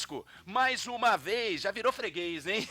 conosco, mais uma vez, já virou freguês, hein?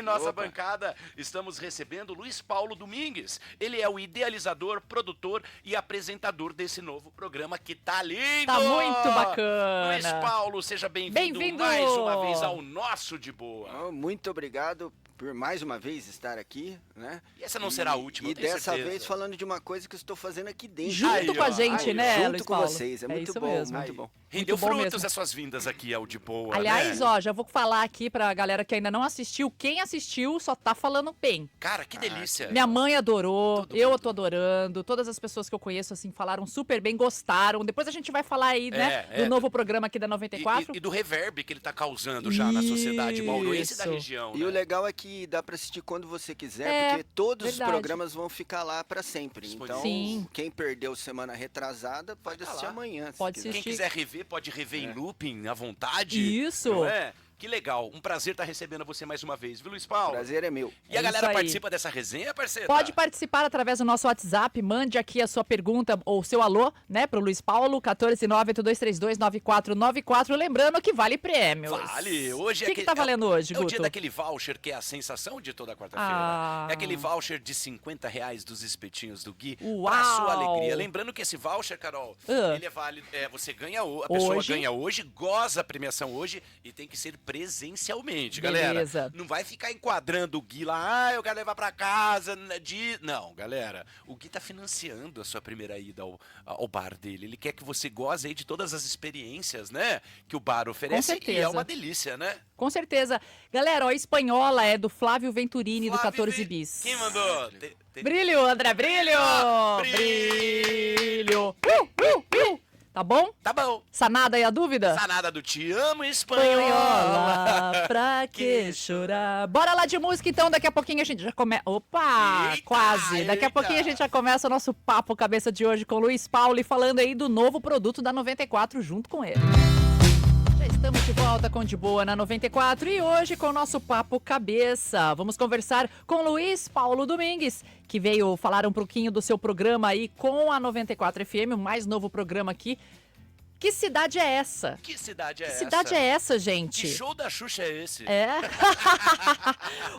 Nossa Opa. bancada, estamos recebendo Luiz Paulo Domingues. Ele é o idealizador, produtor e apresentador desse novo programa que tá lindo! Tá muito bacana. Luiz Paulo, seja bem-vindo Bem-vindo! mais uma vez ao nosso De Boa. Muito obrigado por mais uma vez estar aqui, né? E essa não será a última, E eu tenho dessa certeza. vez falando de uma coisa que eu estou fazendo aqui dentro. Junto Aí, com a ó, gente, aí, né, junto Luiz com Paulo? vocês, é muito isso bom, mesmo. muito bom. Rendeu Muito bom frutos mesmo. as suas vindas aqui ao De Boa, Aliás, né? ó, já vou falar aqui pra galera que ainda não assistiu. Quem assistiu só tá falando bem. Cara, que delícia. Minha mãe adorou, Todo eu mundo. tô adorando, todas as pessoas que eu conheço, assim, falaram super bem, gostaram. Depois a gente vai falar aí, né, do novo programa aqui da 94. E do reverb que ele tá causando já na sociedade bauruense e da Isso. região, E né? o legal é que dá pra assistir quando você quiser, É, porque todos verdade. os programas vão ficar lá pra sempre. Então, Sim. quem perdeu semana retrasada pode tá assistir lá. amanhã. se Pode quiser. assistir. Quem quiser rever, pode rever em looping, à vontade. Isso. Não é? Que legal. Um prazer estar recebendo você mais uma vez, viu, Luiz Paulo? Prazer é meu. E a É galera isso aí. participa dessa resenha, parceiro? Pode participar através do nosso WhatsApp, mande aqui a sua pergunta ou seu alô, né, pro Luiz Paulo, 14982329494, lembrando que vale prêmio. Vale. Hoje O que tá valendo hoje, É o Guto? dia daquele voucher que é a sensação de toda quarta-feira. Ah. É aquele voucher de R$50 dos espetinhos do Gui Uau. pra sua alegria. Lembrando que esse voucher, Carol, ele é válido. Você ganha a pessoa Hoje. ganha hoje, goza a premiação hoje e tem que ser presencialmente, Beleza. galera. Não vai ficar enquadrando o Gui lá, eu quero levar pra casa. Não, galera. O Gui tá financiando a sua primeira ida ao bar dele. Ele quer que você goze aí de todas as experiências, né? Que o bar oferece. certeza. E é uma delícia, né? Com certeza. Galera, ó, a espanhola é do Flávio Venturini, do 14 Bis. Quem mandou? Brilho, André, brilho! Brilho! Tá bom? Tá bom. Sanada aí a dúvida? Sanada do Te Amo Espanhola. Espanhola, pra que chorar? Bora lá de música então, daqui a pouquinho a gente já começa. Opa, Eita, quase. Daqui a eita. pouquinho a gente já começa o nosso papo cabeça de hoje com o Luiz Paulo e falando aí do novo produto da 94 junto com ele. Já estamos de volta com De Boa na 94 e hoje com o nosso papo cabeça. Vamos conversar com Luiz Paulo Domingues, que veio falar um pouquinho do seu programa aí com a 94 FM, o mais novo programa aqui. Que cidade é essa? Que cidade é Que essa? cidade é essa, gente? Que show da Xuxa é esse? É.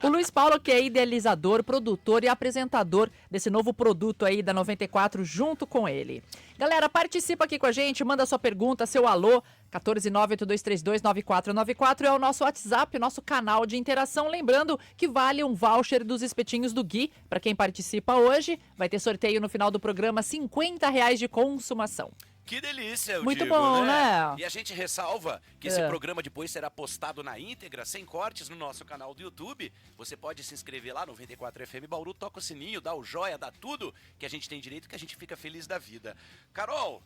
O Luiz Paulo, que é idealizador, produtor e apresentador desse novo produto aí da 94 junto com ele. Galera, participa aqui com a gente, manda sua pergunta, seu alô, 14982329494 é o nosso WhatsApp, nosso canal de interação. Lembrando que vale um voucher dos espetinhos do Gui. Para quem participa hoje, vai ter sorteio no final do programa, R$50 de consumação. Que delícia, eu Muito digo, bom, né? E a gente ressalva que esse programa depois será postado na íntegra, sem cortes, no nosso canal do YouTube. Você pode se inscrever lá, 94FM Bauru, toca o sininho, dá o joia, dá tudo que a gente tem direito, que a gente fica feliz da vida. Carol,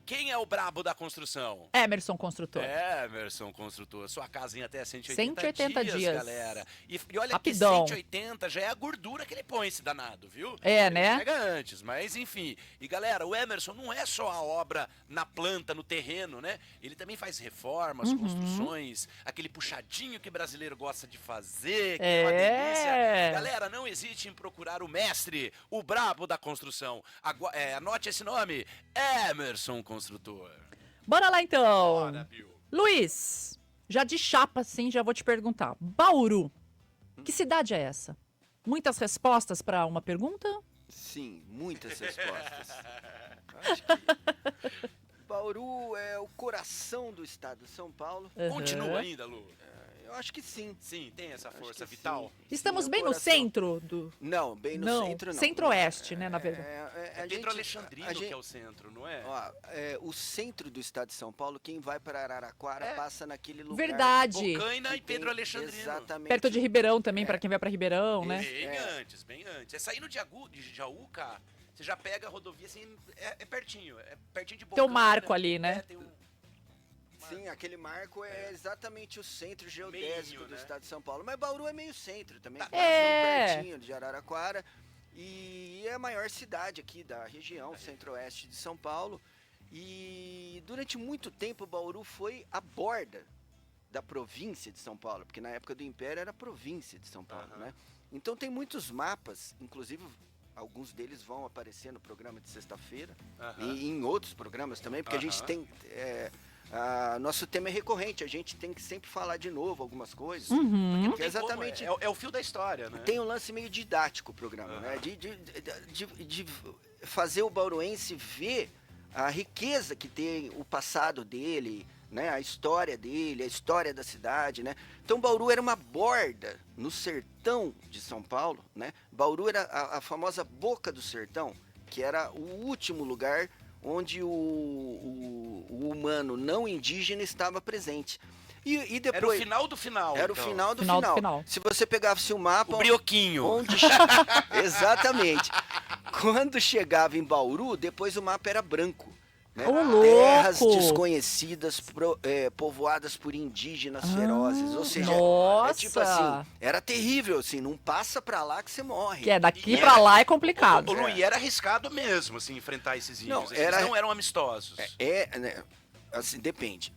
quem é o brabo da construção? Emerson Construtor. Emerson Construtor, sua casa em até 180 dias. galera. E olha Rapidão. que 180 já é a gordura que ele põe, esse danado, viu? É, Ele né? Pega antes, mas enfim. E galera, o Emerson não é só a obra na planta, no terreno, né? Ele também faz reformas, construções, aquele puxadinho que brasileiro gosta de fazer, que é uma delícia. Galera, não hesite em procurar o mestre, o brabo da construção. Anote esse nome, Emerson Construtor. Bora lá então. Bora, Bill. Luiz, já de chapa, sim, já vou te perguntar. Bauru, que cidade é essa? Muitas respostas para uma pergunta? Sim, muitas respostas. Acho que Bauru é o coração do estado de São Paulo. Continua ainda, Lu? Eu acho que sim. Sim, tem essa Acho força que vital. sim. Estamos Sim, é o bem no coração. centro do... Não, bem no centro não. Centro-oeste, né, na verdade. É Pedro Alexandrino que é o centro, não é? Ó, o centro do estado de São Paulo, quem vai para Araraquara passa naquele lugar. Verdade. Bocaina que e Pedro tem Alexandrino. Exatamente. Perto de Ribeirão também, para quem vai para Ribeirão, né? Bem antes. É saindo de Jaúca, você já pega a rodovia assim, é pertinho de Bocaina. Tem um marco ali, né? Tem um... Sim, aquele marco é exatamente o centro geodésico Meinho, do né? estado de São Paulo. Mas Bauru é meio centro também, pertinho de Araraquara. E é a maior cidade aqui da região, centro-oeste de São Paulo. E durante muito tempo Bauru foi a borda da província de São Paulo, porque na época do Império era a província de São Paulo, né? Então tem muitos mapas, inclusive alguns deles vão aparecer no programa de sexta-feira e em outros programas também, porque a gente tem nosso tema é recorrente, a gente tem que sempre falar de novo algumas coisas. Uhum. Não tem Exatamente. como, é o fio da história, né? Tem um lance meio didático o programa, né? De fazer o bauruense ver a riqueza que tem o passado dele, né? A história dele, a história da cidade, né? Então Bauru era uma borda no sertão de São Paulo, né? Bauru era a famosa boca do sertão, que era o último lugar onde o humano não indígena estava presente. E depois, era o final do final. Era então. o final do Final final. do final. Se você pegasse o mapa... O brioquinho. Exatamente. Quando chegava em Bauru, depois o mapa era branco. Né? Ô, louco! Terras desconhecidas, povoadas por indígenas ferozes. Ou seja, nossa! tipo assim, era terrível, assim, não passa pra lá que você morre. Que é daqui pra lá é complicado. O Luiz, era arriscado mesmo, assim, enfrentar esses índios. Eles não eram amistosos. Né, assim, depende.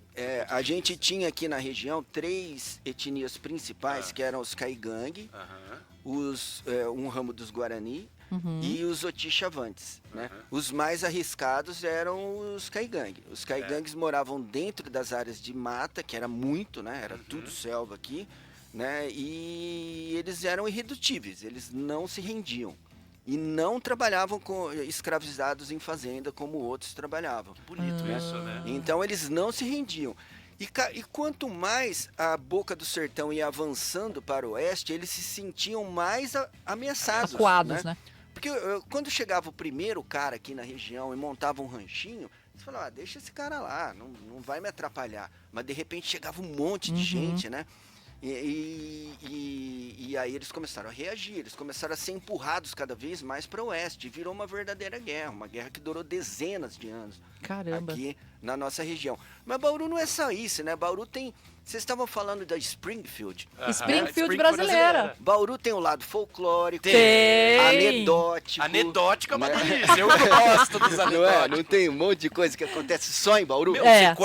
A gente tinha aqui na região 3 etnias principais, que eram os Caigangue, um ramo dos Guarani, e os Otixavantes, né? Os mais arriscados eram os Caigangue. Os Caigangues moravam dentro das áreas de mata, que era muito, né? Era tudo selva aqui, né? E eles eram irredutíveis, eles não se rendiam. E não trabalhavam escravizados em fazenda como outros trabalhavam. Bonito isso, né? Então eles não se rendiam. E quanto mais a boca do sertão ia avançando para o oeste, eles se sentiam mais ameaçados. Acuados, né? Porque quando chegava o primeiro cara aqui na região e montava um ranchinho, você falava, deixa esse cara lá, não vai me atrapalhar. Mas de repente chegava um monte de gente, né? E aí eles começaram a reagir, eles começaram a ser empurrados cada vez mais para o oeste. E virou uma verdadeira guerra, uma guerra que durou dezenas de anos. Caramba. Aqui na nossa região. Mas Bauru não é só isso, né? Bauru tem... Vocês estavam falando da Springfield. Springfield brasileira. Bauru tem o lado folclórico, Tem. anedótico. Anedótico é uma delícia, eu gosto dos Não anedóticos. Não tem um monte de coisa que acontece só em Bauru?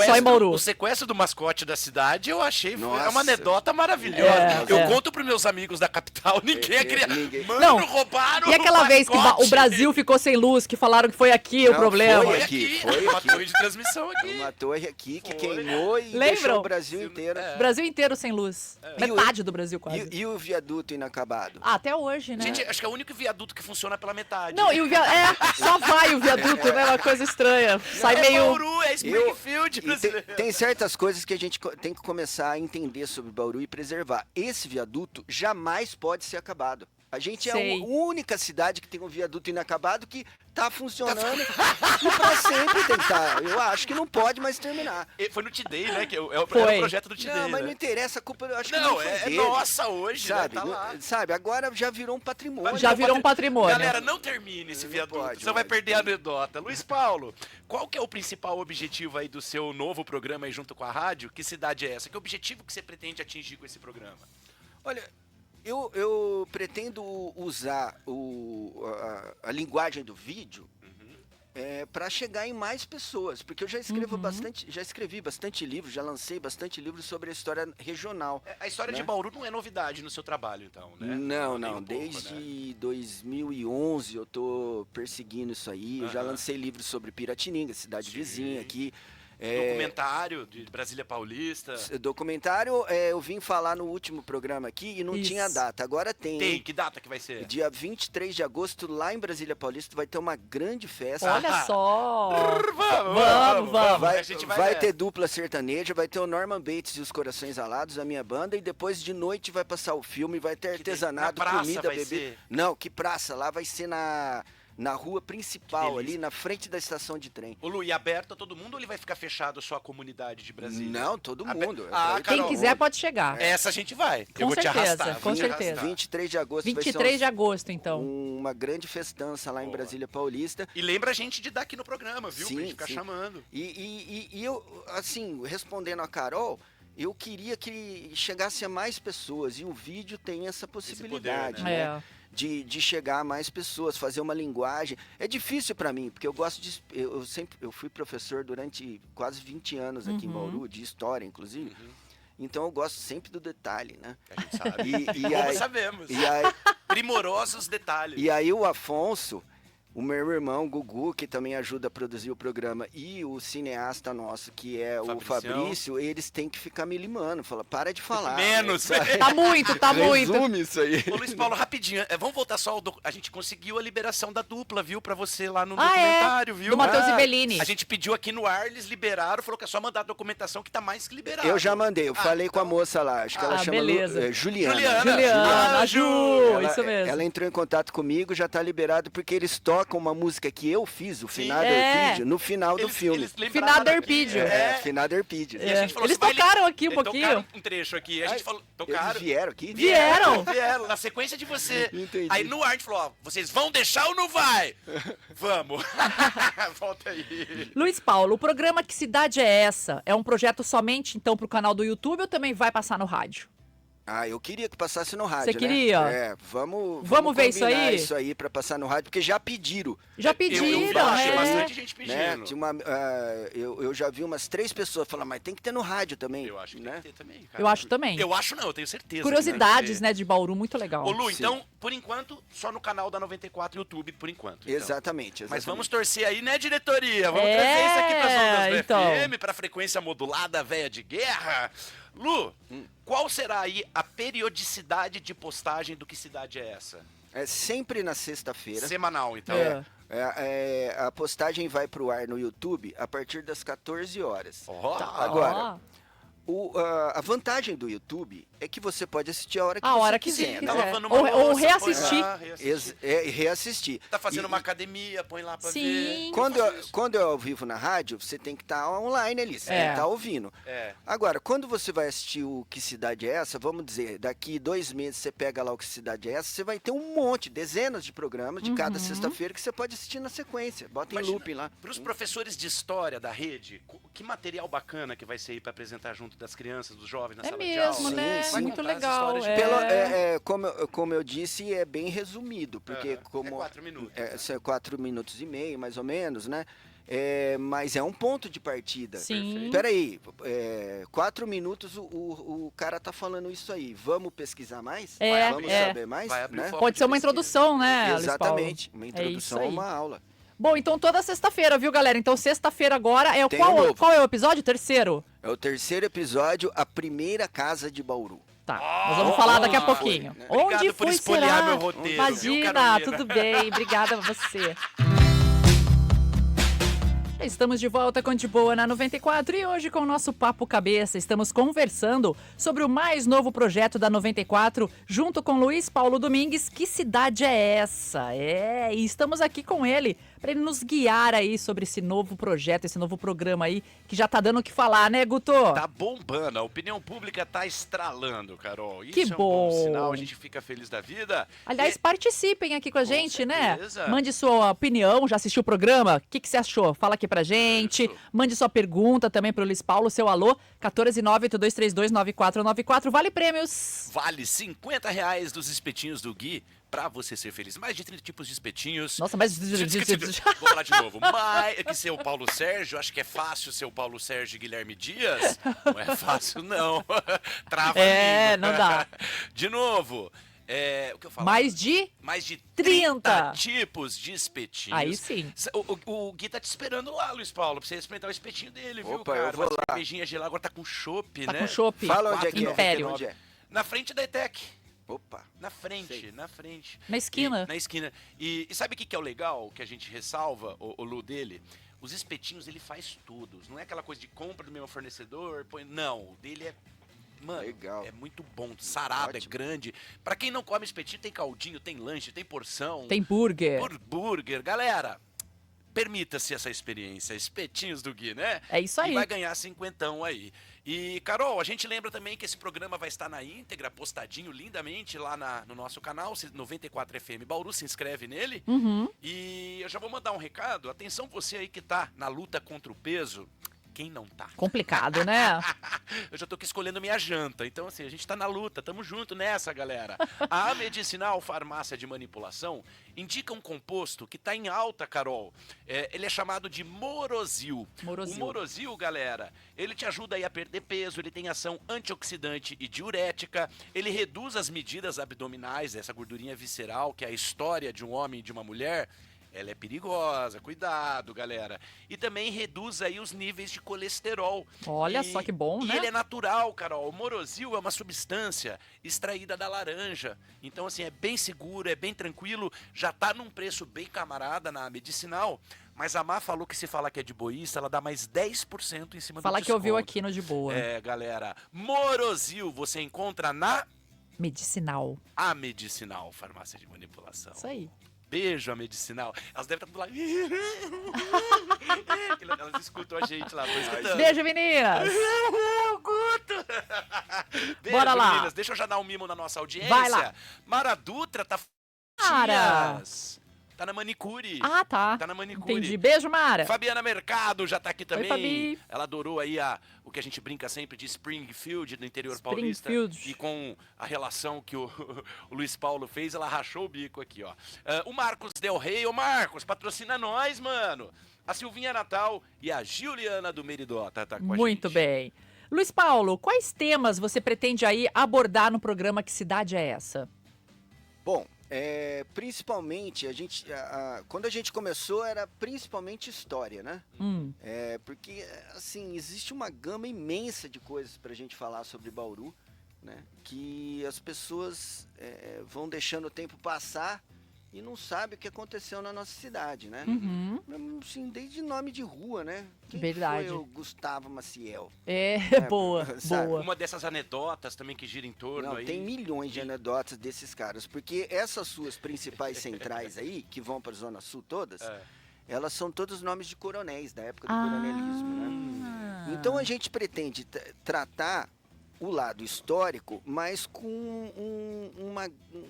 Só em Bauru. O sequestro do mascote da cidade eu achei Nossa. é uma anedota maravilhosa. Eu conto pros meus amigos da capital, ninguém ninguém. Mano, Não. roubaram E aquela vez que mascote. o Brasil ficou sem luz, que falaram que foi aqui o Não, problema? foi Foi aqui, aqui, uma torre de transmissão aqui. Uma torre aqui que Foi. queimou e Lembram? deixou o Brasil inteiro. Brasil inteiro sem luz. Metade do Brasil, quase. E o viaduto inacabado? Até hoje, né? Gente, acho que é o único viaduto que funciona pela metade. Não, e o só vai o viaduto, né? Uma coisa estranha. Sai é meio... Bauru, é Springfield E brasileiro. tem certas coisas que a gente tem que começar a entender sobre Bauru e preservar. Esse viaduto jamais pode ser acabado. A gente é Sei. a única cidade que tem um viaduto inacabado que tá funcionando e pra sempre tentar. Eu acho que não pode mais terminar. Foi no T-Day, né? Que era o Foi. projeto do T-Day. Não, mas né? não interessa, a culpa eu acho que Não, não foi é dele. nossa hoje, Sabe, né? Tá lá. sabe, agora já virou um patrimônio. Já virou um patrimônio. Galera, não termine esse Não viaduto, pode, você vai mas- perder a anedota. Luiz Paulo, qual que é o principal objetivo aí do seu novo programa aí junto com a rádio? Que cidade é essa? Que objetivo que você pretende atingir com esse programa? Olha, eu pretendo usar a linguagem do vídeo para chegar em mais pessoas, porque eu já escrevo já escrevi bastante livros, já lancei bastante livros sobre a história regional. A história de Né? Bauru não é novidade no seu trabalho, então, né? Não, Nem um pouco, desde né? 2011 eu tô perseguindo isso aí. Eu já lancei livros sobre Piratininga, cidade vizinha aqui. Documentário de Brasília Paulista. Documentário, eu vim falar no último programa aqui e não Isso. tinha data. Agora tem. Tem, que data que vai ser? Dia 23 de agosto, lá em Brasília Paulista, vai ter uma grande festa. Olha só. Vamos. Vai, A gente vai nessa. ter dupla sertaneja, vai ter o Norman Bates e os Corações Alados, a minha banda, e depois de noite vai passar o filme, vai ter artesanato, na praça comida, vai bebê. ser? Não, que praça? Lá vai ser na rua principal, Que delícia. ali na frente da estação de trem. Ô Lu, e aberto a todo mundo ou ele vai ficar fechado só a comunidade de Brasília? Não, todo mundo. É Ah, pra ir Quem Carol, quiser pode chegar. Essa a gente vai. Com Eu vou te certeza, arrastar. com vou te certeza. arrastar. 23 de agosto 23 de vai agosto, então. ser uma grande festança lá em Boa. Brasília Paulista. E lembra a gente de dar aqui no programa, viu? Sim, pra gente ficar sim. chamando. E eu, assim, respondendo a Carol, eu queria que chegasse a mais pessoas, e o vídeo tem essa possibilidade, poder, né? De chegar a mais pessoas, fazer uma linguagem. É difícil para mim, porque eu gosto de... Eu fui professor durante quase 20 anos aqui em Bauru, de história, inclusive. Então eu gosto sempre do detalhe, né? A gente sabe. E Como aí, sabemos. e aí, Primorosos detalhes. e aí o Afonso, O meu irmão, Gugu, que também ajuda a produzir o programa, e o cineasta nosso, que é o Fabrício, eles têm que ficar me limando. Fala, para de falar. Menos. Tá muito. Resume isso aí. Ô, Luiz Paulo, rapidinho. Vamos voltar só ao... A gente conseguiu a liberação da dupla, viu? Pra você lá no documentário, viu? Do Matheus e Bellini. A gente pediu aqui no ar, eles liberaram, falou que é só mandar a documentação que tá mais que liberado. Eu já mandei, eu falei com a moça lá, acho que ela chama Juliana. Juliana, Ju, isso mesmo. Ela entrou em contato comigo, já tá liberado, porque eles tocam uma música que eu fiz, o Finader Arpídio, no final do filme. Finader Arpídio. Finader Arpídio. E a gente falou, eles tocaram aqui um pouquinho. Tocaram um trecho aqui. A gente falou, tocaram. Eles vieram aqui? Vieram, na sequência de você. Entendi. Aí no ar a gente falou, ó, vocês vão deixar ou não vai? Vamos. Volta aí. Luiz Paulo, o programa Que Cidade é Essa? É um projeto somente, então, pro canal do YouTube ou também vai passar no rádio? Eu queria que passasse no rádio, Você queria? Vamos ver isso aí? Isso aí pra passar no rádio, porque já pediram. Já pediram, eu achei bastante gente pedindo. Né? Eu já vi umas 3 pessoas falando, mas tem que ter no rádio também. Eu acho que tem que ter também, cara. Eu acho também. Eu acho não, eu tenho certeza. Curiosidades, né, de Bauru, muito legal. Ô, Lu, então, por enquanto, só no canal da 94 YouTube, por enquanto. Então. Exatamente. Mas vamos torcer aí, né, diretoria? Vamos trazer isso aqui pras ondas do FM, pra frequência modulada, véia de guerra. Lu, qual será aí a periodicidade de postagem do Que Cidade é Essa? É sempre na sexta-feira. Semanal, então. A postagem vai pro ar no YouTube a partir das 14 horas. Agora, a vantagem do YouTube é que você pode assistir a hora que a você hora quiser. que Né? quiser. Ou reassistir. Reassistir. Tá fazendo uma academia, põe lá pra ver. Sim. Quando é ao vivo na rádio, você tem que estar online ali, você tem que estar ouvindo. Agora, quando você vai assistir o Que Cidade é Essa, vamos dizer, daqui 2 meses você pega lá o Que Cidade é Essa, você vai ter um monte, dezenas de programas de cada sexta-feira que você pode assistir na sequência. Bota em looping lá. Para os professores de história da rede, que material bacana que vai ser aí para apresentar junto das crianças, dos jovens na sala de aula. Mesmo, né? Sim. Muito legal. Como eu disse, é bem resumido, porque como 4 minutos. 4 minutos e meio, mais ou menos, né? Mas é um ponto de partida. Sim. Peraí, 4 minutos o cara tá falando isso aí. Vamos pesquisar mais? Vamos saber mais? Né? Pode ser uma introdução, né, Exatamente. Luiz Paulo? Uma introdução a uma aula. Bom, então toda sexta-feira, viu, galera? Então sexta-feira agora é qual é o episódio? Terceiro? É o terceiro episódio, A Primeira Casa de Bauru. Tá, nós vamos falar daqui a pouquinho. Foi, né? Onde Obrigado por foi, espoliar será? meu roteiro, Imagina, tudo bem. Obrigada a você. Estamos de volta com De Boa na 94 e hoje com o nosso Papo Cabeça estamos conversando sobre o mais novo projeto da 94 junto com Luiz Paulo Domingues. Que cidade é essa? E estamos aqui com ele para ele nos guiar aí sobre esse novo projeto, esse novo programa aí que já tá dando o que falar, né, Guto? Tá bombando, a opinião pública tá estralando, Carol. Isso que é um bom sinal, a gente fica feliz da vida. Aliás, participem aqui com a gente, certeza. Né? Mande sua opinião, já assistiu o programa? O que você achou? Fala aqui pra gente. Isso. Mande sua pergunta também pro Luiz Paulo, seu alô, 14982329494. Vale prêmios. Vale R$50 dos espetinhos do Gui. Pra você ser feliz. Mais de 30 tipos de espetinhos. Nossa, mas... Vou falar de novo. Que ser o Paulo Sérgio, acho que é fácil ser o Paulo Sérgio e Guilherme Dias. Não é fácil, não. Trava não dá. De novo. O que eu falo? Mais de 30 tipos de espetinhos. Aí sim. O Gui tá te esperando lá, Luiz Paulo, pra você experimentar o espetinho dele, viu, Opa, cara? Eu vou lá. Cervejinha gelada, agora tá com chopp, né? Tá com chopp. Fala onde é que Império. Onde é? Na frente da ETEC. Opa. Na frente, Sei. na frente. Na esquina. Na esquina. E sabe o que é o legal, que a gente ressalva, o Lu dele? Os espetinhos ele faz todos. Não é aquela coisa de compra do mesmo fornecedor, põe... Não, o dele é... Mano, legal. É muito bom, sarado, Ótimo. É grande. Pra quem não come espetinho, tem caldinho, tem lanche, tem porção. Tem burger. Burger. Galera, permita-se essa experiência. Espetinhos do Gui, né? É isso aí. E vai ganhar 50 aí. E, Carol, a gente lembra também que esse programa vai estar na íntegra, postadinho lindamente lá no nosso canal, 94FM Bauru, se inscreve nele. E eu já vou mandar um recado. Atenção você aí que tá na luta contra o peso. Quem não tá? Complicado, né? Eu já tô aqui escolhendo minha janta. Então, assim, a gente tá na luta, tamo junto nessa, galera. A Medicinal Farmácia de Manipulação indica um composto que tá em alta, Carol. Ele é chamado de Morosil. O Morosil, galera, ele te ajuda aí a perder peso, ele tem ação antioxidante e diurética, ele reduz as medidas abdominais, essa gordurinha visceral, que é a história de um homem e de uma mulher. Ela é perigosa, cuidado, galera. E também reduz aí os níveis de colesterol. Olha só que bom, né? E ele é natural, Carol. O Morozil é uma substância extraída da laranja. Então, assim, é bem seguro, é bem tranquilo. Já tá num preço bem camarada na Medicinal. Mas a Má falou que se fala que é de boísta, ela dá mais 10% em cima do Fala desconto. que ouviu aqui no De Boa. É, galera. Morozil, você encontra na... Medicinal. A Medicinal, farmácia de manipulação. Isso aí. Beijo, a Medicinal. Elas devem estar do lado. Elas escutam a gente lá. Tô escutando. Beijo, meninas. Guto! Beijo, Bora lá. meninas. Deixa eu já dar um mimo na nossa audiência. Vai lá. Mara Dutra tá... Mara. Tá na manicure. Ah, tá. Tá na manicure. Entendi. Beijo, Mara. Fabiana Mercado já tá aqui também. Fabi. Ela adorou aí o que a gente brinca sempre de Springfield, no interior Springfield. paulista. E com a relação que o Luiz Paulo fez, ela rachou o bico aqui, ó. O Marcos Del Rey. Ô, Marcos, patrocina nós, mano. A Silvinha Natal e a Juliana do Meridota tá com a gente. Muito bem. Luiz Paulo, quais temas você pretende aí abordar no programa Que Cidade é Essa? Bom, principalmente, quando a gente começou era principalmente história, né? Porque, assim, existe uma gama imensa de coisas pra gente falar sobre Bauru, né? Que as pessoas vão deixando o tempo passar e não sabem o que aconteceu na nossa cidade, né? Assim, desde nome de rua, né? Quem Verdade. foi o Gustavo Maciel? Boa, sabe? boa. Uma dessas anedotas também que gira em torno Não, aí. tem milhões de anedotas desses caras, porque essas suas principais centrais aí, que vão para a Zona Sul todas, elas são todos nomes de coronéis, da época do coronelismo, né? Então a gente pretende tratar o lado histórico, mas com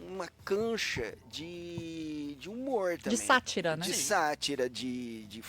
uma cancha de humor também. De sátira, né? De sátira, de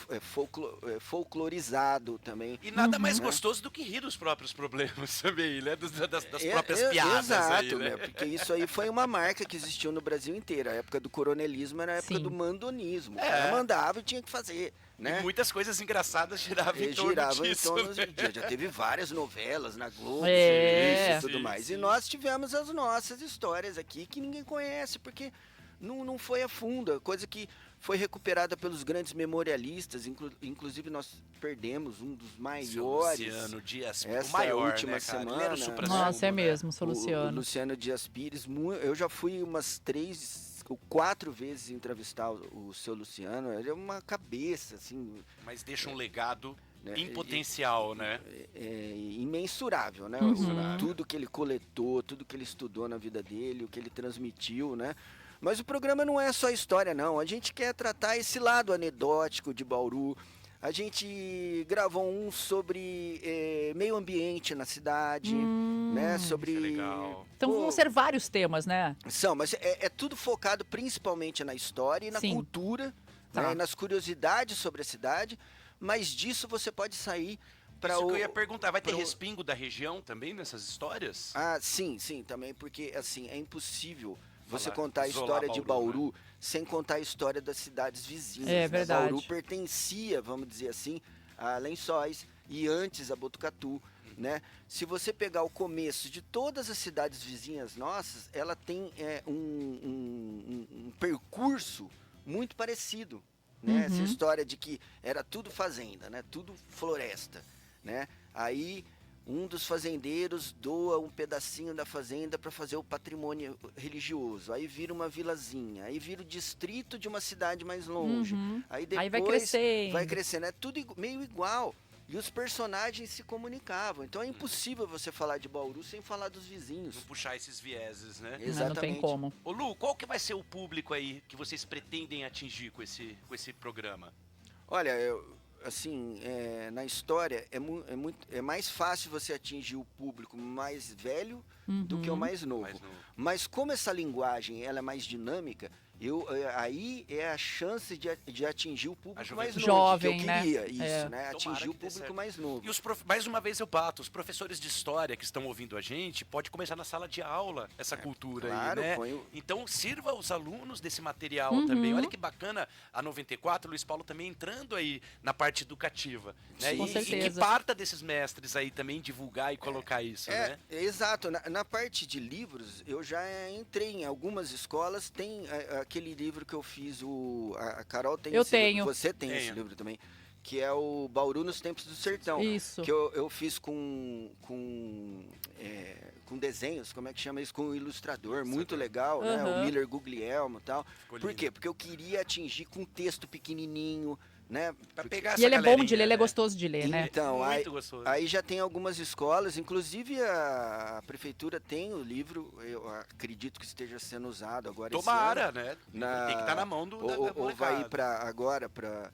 folclorizado também. E nada mais gostoso do que rir dos próprios problemas também, né? Das próprias piadas. Exato, aí, né? Porque isso aí foi uma marca que existiu no Brasil inteiro. A época do coronelismo era a época Sim. do mandonismo. O cara mandava e tinha que fazer. Né? E muitas coisas engraçadas giravam em torno disso. Né? Já teve várias novelas na Globo, É. e tudo mais. Sim. E nós tivemos as nossas histórias aqui que ninguém conhece, porque não foi a fundo. Coisa que foi recuperada pelos grandes memorialistas. Inclusive, nós perdemos um dos maiores. Luciano Dias Pires, o essa maior, última né, cara? semana. Ele era o supra-sumo, Nossa, é né? mesmo, seu Luciano. O Luciano Dias Pires. Eu já fui umas 3 ou 4 vezes entrevistar o seu Luciano. Ele é uma cabeça, assim... Mas deixa um legado né, em potencial, né? Imensurável, né? Tudo que ele coletou, tudo que ele estudou na vida dele, o que ele transmitiu, né? Mas o programa não é só história, não. A gente quer tratar esse lado anedótico de Bauru. A gente gravou um sobre meio ambiente na cidade, né? Sobre... Isso é legal. Então vão ser vários temas, né? Mas é tudo focado principalmente na história e na Sim. cultura, Tá. né? Nas curiosidades sobre a cidade. Mas disso você pode sair para Isso que eu ia perguntar, vai ter respingo da região também nessas histórias? Ah, sim, também, porque assim, é impossível você Falar, contar a isolar história de Bauru, Bauru sem contar a história das cidades vizinhas. É né? verdade. Bauru pertencia, vamos dizer assim, a Lençóis e antes a Botucatu, né? Se você pegar o começo de todas as cidades vizinhas nossas, ela tem um percurso muito parecido, né? Essa história de que era tudo fazenda, né? Tudo floresta, né? Aí um dos fazendeiros doa um pedacinho da fazenda para fazer o patrimônio religioso. Aí vira uma vilazinha, aí vira o distrito de uma cidade mais longe. Aí depois Aí vai crescendo. vai crescendo. É tudo meio igual. E os personagens se comunicavam. Então é impossível você falar de Bauru sem falar dos vizinhos. Não puxar esses vieses, né? Exatamente. Não tem como. Ô Lu, qual que vai ser o público aí que vocês pretendem atingir com esse programa? Olha, na história é mais fácil você atingir o público mais velho do que o mais novo. Mas como essa linguagem ela é mais dinâmica, aí é a chance de atingir o público mais novo. Jovem, que eu né? queria, isso, né? Tomara Atingir o que dê público certo. mais novo. E mais uma vez eu bato, os professores de história que estão ouvindo a gente, pode começar na sala de aula essa cultura claro, aí, né? Então sirva os alunos desse material também. Olha que bacana a 94, Luiz Paulo também entrando aí na parte educativa. Né? Com E que certeza. parta desses mestres aí também divulgar e colocar isso, né? Exato. Na parte de livros, eu já entrei em algumas escolas, tem aquele livro que eu fiz, a Carol tem Eu esse livro, tenho. você tem esse livro também, que é o Bauru nos Tempos do Sertão. Isso. Que eu fiz com desenhos, como é que chama isso? Com um ilustrador, muito legal, né? O Miller Guglielmo e tal. Por quê? Porque eu queria atingir com um texto pequenininho, né? Pra pegar E ele é bom de ler, ele é né? gostoso de ler, né? Então, Muito gostoso. aí já tem algumas escolas, inclusive a prefeitura tem o livro, eu acredito que esteja sendo usado agora Tomara, esse ano, né? Tem que estar na mão da ou vai ir molecada. agora para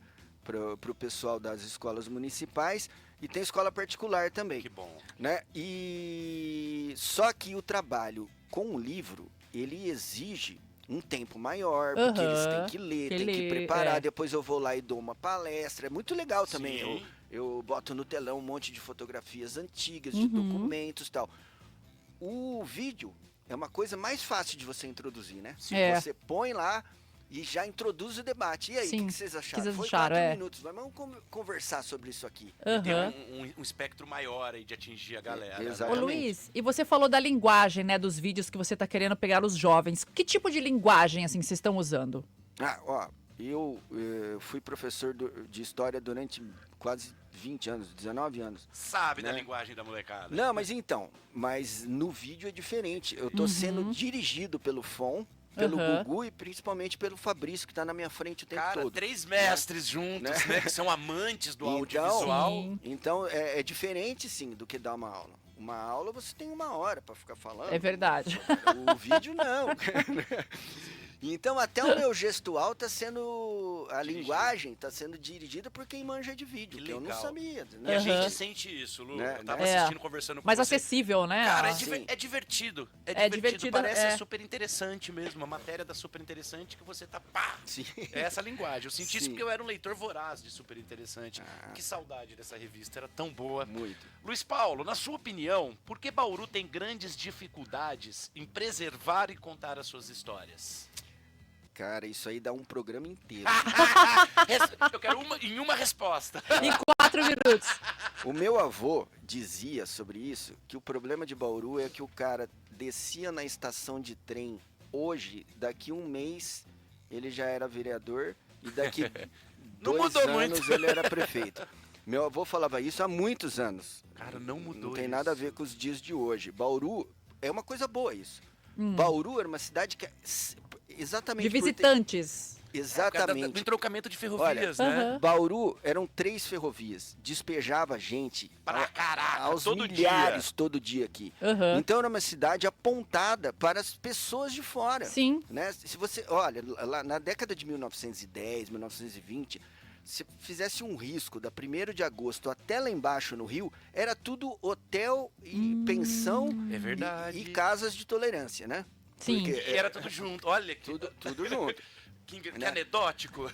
o pessoal das escolas municipais, e tem escola particular também. Que bom. Né? E só que o trabalho com o livro, ele exige um tempo maior, porque eles têm que ler, têm que preparar, depois eu vou lá e dou uma palestra, é muito legal também. Eu boto no telão um monte de fotografias antigas, de documentos e tal. O vídeo é uma coisa mais fácil de você introduzir, né? Você põe lá e já introduz o debate. E aí, o que vocês acharam? Foi 4 minutos, mas vamos conversar sobre isso aqui. Tem um espectro maior aí de atingir a galera. Exatamente. Ô Luiz, e você falou da linguagem, né, dos vídeos que você está querendo pegar os jovens. Que tipo de linguagem, assim, vocês estão usando? Eu fui professor de história durante quase 20 anos, 19 anos. Sabe da linguagem da molecada. Não, mas no vídeo é diferente. Eu tô sendo dirigido pelo FON, pelo Gugu e principalmente pelo Fabrício, que tá na minha frente o tempo todo. 3 mestres juntos, né? Que são amantes do audiovisual. Então, é diferente, sim, do que dar uma aula. Uma aula você tem 1 hora para ficar falando. É verdade. O vídeo não. Então, até o meu gestual tá sendo... A linguagem tá sendo dirigida por quem manja de vídeo, que eu não sabia. Né? E a gente sente isso, Lu. Eu tava assistindo, conversando com mais você. acessível, né? Cara, é divertido. É divertido. Parece super interessante mesmo. Uma matéria da super interessante que você tá... Pá! Sim. É essa linguagem. Eu senti isso porque eu era um leitor voraz de super interessante. Que saudade dessa revista. Era tão boa. Muito. Luiz Paulo, na sua opinião, por que Bauru tem grandes dificuldades em preservar e contar as suas histórias? Cara, isso aí dá um programa inteiro. Eu quero em uma resposta. Em 4 minutos. O meu avô dizia sobre isso que o problema de Bauru é que o cara descia na estação de trem hoje, daqui 1 mês ele já era vereador e daqui 2 anos ele era prefeito. Meu avô falava isso há muitos anos. Cara, não mudou. Não tem nada a ver com os dias de hoje. Bauru é uma coisa boa isso. Bauru era uma cidade que exatamente de visitantes. Exatamente. Do entroncamento de ferrovias, né? Bauru eram 3 ferrovias. Despejava gente aos milhares todo dia aqui. Então era uma cidade apontada para as pessoas de fora. Sim. Né? Se você olha, lá na década de 1910, 1920, se fizesse um risco da 1º de agosto até lá embaixo no Rio, era tudo hotel e pensão e casas de tolerância, né? Sim. Porque, e era tudo junto, olha. Tudo junto. Que anedótico.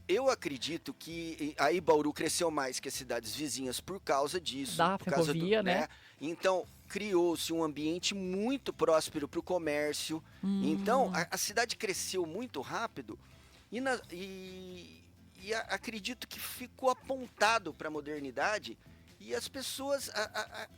Eu acredito que aí Bauru cresceu mais que as cidades vizinhas por causa disso. Da por causa ferrovia, né? Então, criou-se um ambiente muito próspero para o comércio. Então, a cidade cresceu muito rápido e acredito que ficou apontado para a modernidade e as pessoas,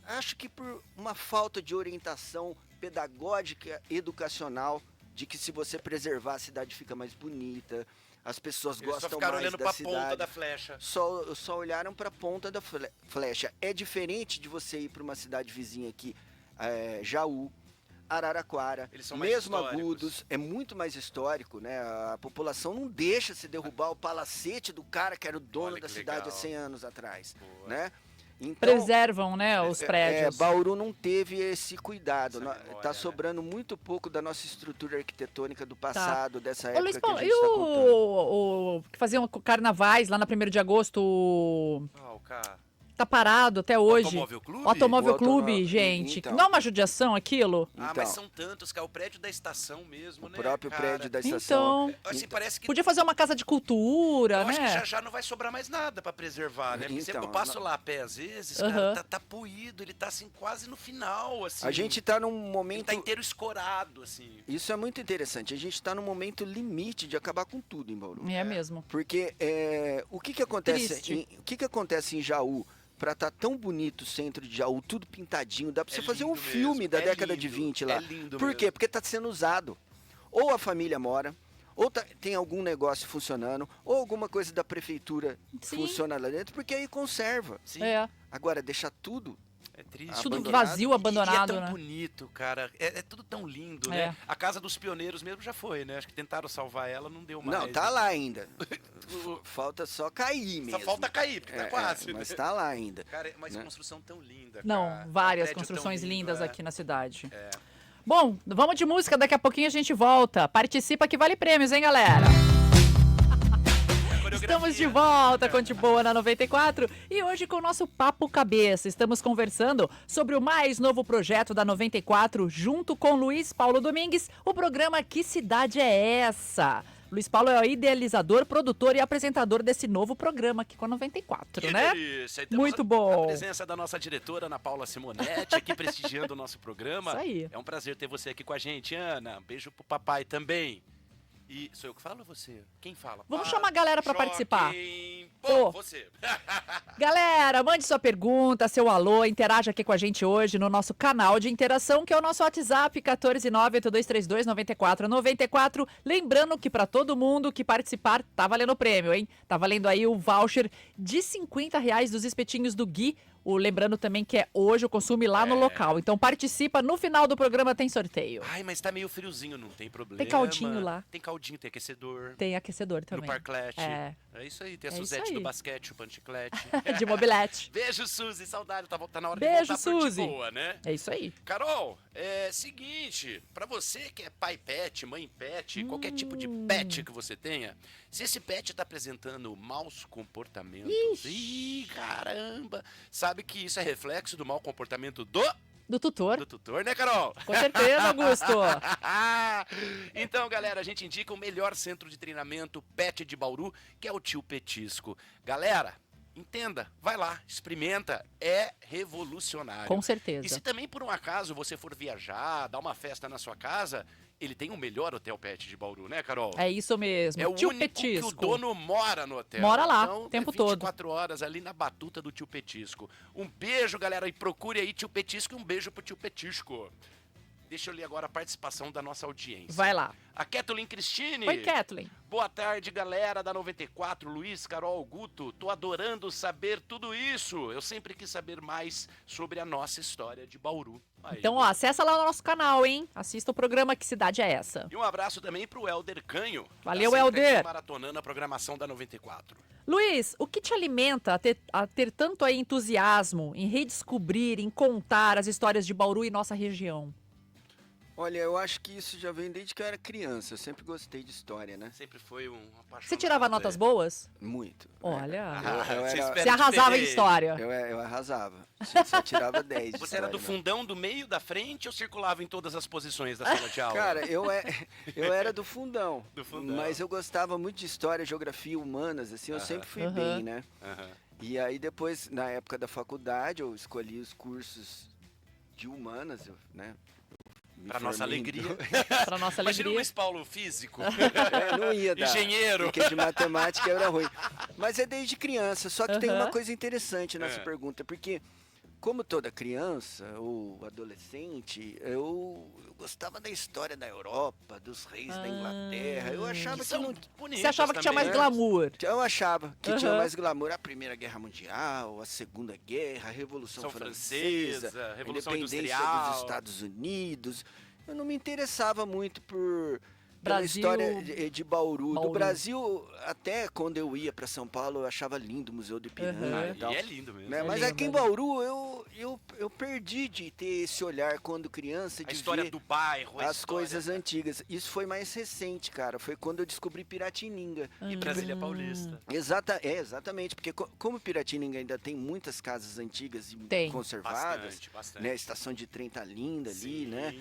acho que por uma falta de orientação pedagógica, educacional, de que se você preservar a cidade fica mais bonita, as pessoas gostam mais olhando da pra cidade. ponta da flecha. Só olharam para a ponta da flecha. É diferente de você ir para uma cidade vizinha aqui, Jaú, Araraquara, Eles são mais mesmo históricos. Agudos, é muito mais histórico, né? A população não deixa se derrubar o palacete do cara que era o dono da cidade há 100 anos atrás, né? Então, preservam, né, os prédios. Bauru não teve esse cuidado. Memória, Tá sobrando muito pouco da nossa estrutura arquitetônica do passado, dessa Ô, época Luiz que Paulo, a e gente tá contando. o que faziam carnavais lá na 1º de agosto, O cara. tá parado até hoje. Automóvel Clube? O Automóvel O Clube, automóvel- gente. então. Não é uma judiação aquilo? Mas Então. são tantos, cara. O prédio da estação mesmo, O né? próprio cara? prédio da estação. Então, Assim, parece que... podia fazer uma casa de cultura, Eu acho que né? já não vai sobrar mais nada pra preservar, né? Porque Então, eu passo lá a pé às vezes, Aham. cara, tá puído, ele tá assim quase no final, assim. A gente tá num Ele momento... tá inteiro escorado, assim. Isso é muito interessante. A gente tá num momento limite de acabar com tudo em Bauru. É mesmo. Porque o que acontece Triste. o que acontece em Jaú pra tá tão bonito o centro de Jaú, tudo pintadinho, dá pra você fazer um lindo filme mesmo, da é década lindo, de 20 lá. é lindo Por quê? mesmo. Porque tá sendo usado. ou a família mora, ou tem algum negócio funcionando, ou alguma coisa da prefeitura funciona lá dentro, porque aí conserva. Sim. Agora, deixar tudo... É triste. Tudo abandonado. vazio, abandonado, e é tão né? bonito, cara. É tudo tão lindo, né? A Casa dos Pioneiros mesmo já foi, né? Acho que tentaram salvar ela, não deu mais. Não, tá lá ainda. Falta só cair mesmo. Só falta cair, porque tá quase. Mas né? tá lá ainda. Cara, mas né? construção tão linda, Não, cara. várias Um prédio construções tão lindo, lindas aqui na cidade. É. Bom, vamos de música, daqui a pouquinho a gente volta. Participa que vale prêmios, hein, galera? Estamos de volta com De Boa na 94 e hoje com o nosso Papo Cabeça. Estamos conversando sobre o mais novo projeto da 94 junto com Luiz Paulo Domingues, o programa Que Cidade é Essa? Luiz Paulo é o idealizador, produtor e apresentador desse novo programa aqui com a 94, Que né? delícia. E temos Muito a bom. presença da nossa diretora, Ana Paula Simonetti, aqui prestigiando o nosso programa. Isso aí. É um prazer ter você aqui com a gente, Ana. Um beijo pro papai também. E sou eu que falo ou você? Quem fala? Vamos chamar a galera pra participar. Pô, Ô. você. Galera, mande sua pergunta, seu alô, interaja aqui com a gente hoje no nosso canal de interação, que é o nosso WhatsApp, 14982329494. Lembrando que para todo mundo que participar, tá valendo prêmio, hein? Tá valendo aí o voucher de R$50 dos espetinhos do Gui. Lembrando também que é hoje o consumo lá no local. Então participa, no final do programa tem sorteio. Ai, mas tá meio friozinho, não tem problema. Tem caldinho lá. Tem caldinho, tem aquecedor. Tem aquecedor também. No parclete. É. É isso aí, tem a É isso Suzete aí. do basquete, o panchiclete. De mobilete. Beijo, Suzy, saudade, tá na hora Beijo, de voltar Suzy. pro De Boa, né? É isso aí. Carol, é seguinte, pra você que é pai pet, mãe pet, qualquer tipo de pet que você tenha, se esse pet tá apresentando maus comportamentos, ih, caramba, sabe que isso é reflexo do mau comportamento Do tutor. do tutor, né, Carol? Com certeza, Augusto. Então, galera, a gente indica o melhor centro de treinamento pet de Bauru, que é o Tio Petisco. Galera, entenda, vai lá, experimenta, é revolucionário. Com certeza. E se também por um acaso você for viajar, dar uma festa na sua casa, ele tem o melhor hotel pet de Bauru, né, Carol? É isso mesmo. É o Tio único Petisco. que o dono mora no hotel. Mora lá, então, o tempo 24 horas ali na batuta do Tio Petisco. Um beijo, galera, e procure aí Tio Petisco e um beijo pro Tio Petisco. Deixa eu ler agora a participação da nossa audiência. Vai lá. A Kathleen Cristine. Oi, Kathleen. Boa tarde, galera da 94, Luiz, Carol, Guto. Tô adorando saber tudo isso. Eu sempre quis saber mais sobre a nossa história de Bauru. Aí, Então, ó, acessa lá no nosso canal, hein? Assista o programa Que Cidade é Essa? E um abraço também pro Helder Canho. Valeu, tá sempre Helder. aqui maratonando a programação da 94. Luiz, o que te alimenta a ter tanto aí entusiasmo em redescobrir, em contar as histórias de Bauru e nossa região? Olha, eu acho que isso já vem desde que eu era criança. Eu sempre gostei de história, né? Sempre foi um apaixonado. Você tirava notas boas? Muito. Olha, Eu Você era- espera você arrasava em diferente. história. Eu arrasava. Só tirava 10 de Você era do história, né? fundão, do meio, da frente ou circulava em todas as posições da sala de aula? Cara, eu era do fundão. Do fundão. Mas eu gostava muito de história, geografia, humanas, assim, eu sempre fui Aham. bem, né? Aham. E aí depois, na época da faculdade, eu escolhi os cursos de humanas, né? Me Pra nossa formei em alegria. Pra nossa Imagina o alegria. Luiz Paulo físico. Não ia dar. Engenheiro. Porque de matemática eu era ruim. Mas é desde criança. Só que tem Aham. uma coisa interessante nessa É. pergunta. Porque, como toda criança ou adolescente, eu gostava da história da Europa, dos reis da Inglaterra. Eu achava que São não... bonitas Você achava que tinha mais também, né? glamour? Eu achava que tinha Aham. mais glamour. A Primeira Guerra Mundial, a Segunda Guerra, a Revolução São Francesa, Francesa, a Revolução independência Industrial. dos Estados Unidos. Eu não me interessava muito pela Brasil- história de Bauru. Bauru. Do Brasil, até quando eu ia para São Paulo, eu achava lindo o Museu do Ipiranga Aham. e tal. E é lindo mesmo. Né? É Mas lindo, aqui em é Bauru, eu perdi de ter esse olhar quando criança, A de história ver do bairro, a as história coisas antigas. Isso foi mais recente, cara. Foi quando eu descobri Piratininga. E Brasília Paulista. Exatamente, porque como Piratininga ainda tem muitas casas antigas e Tem. conservadas, Bastante, bastante. né? A estação de trem tá linda ali, Sim. né?